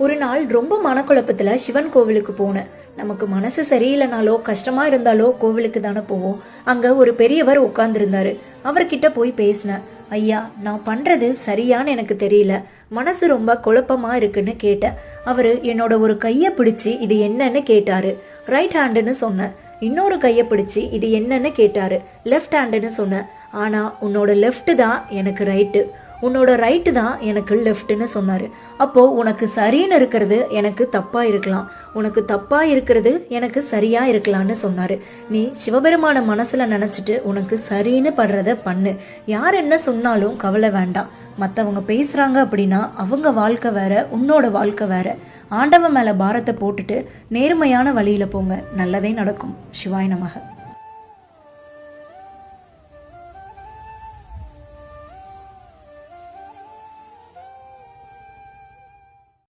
ஒரு நாள் ரொம்ப மனக்குழப்பத்துல சிவன் கோவிலுக்கு போனேன். நமக்கு மனசு சரியில்லைனாலோ கஷ்டமா இருந்தாலோ கோவிலுக்கு தானே போவோம். அங்க ஒரு பெரியவர் உட்கார்ந்துருந்தாரு. அவர்கிட்ட போய் பேசினேன். ஐயா, நான் பண்றது சரியான்னு எனக்கு தெரியல, மனசு ரொம்ப குழப்பமா இருக்குன்னு கேட்டேன். அவரு என்னோட ஒரு கைய பிடிச்சு இது என்னன்னு கேட்டாரு. ரைட் ஹேண்டுன்னு சொன்னேன். இன்னொரு கைய பிடிச்சு இது என்னன்னு கேட்டாரு. லெஃப்ட் ஹேண்டுன்னு சொன்னேன். ஆனா உன்னோட லெஃப்ட் தான் எனக்கு ரைட்டு, உன்னோட ரைட்டு தான் எனக்கு லெஃப்ட்னு சொன்னாரு. அப்போ உனக்கு சரின்னு இருக்கிறது எனக்கு தப்பா இருக்கலாம், உனக்கு தப்பா இருக்கிறது எனக்கு சரியா இருக்கலாம்னு சொன்னாரு. நீ சிவபெருமான மனசுல நினைச்சிட்டு உனக்கு சரின்னு படுறத பண்ணு. யார் என்ன சொன்னாலும் கவலை வேண்டாம். மற்றவங்க பேசுறாங்க அப்படின்னா அவங்க வாழ்க்கை வேற, உன்னோட வாழ்க்கை வேற. ஆண்டவன் மேல பாரத்தை போட்டுட்டு நேர்மையான வழியில போங்க, நல்லதே நடக்கும். சிவாய நமக.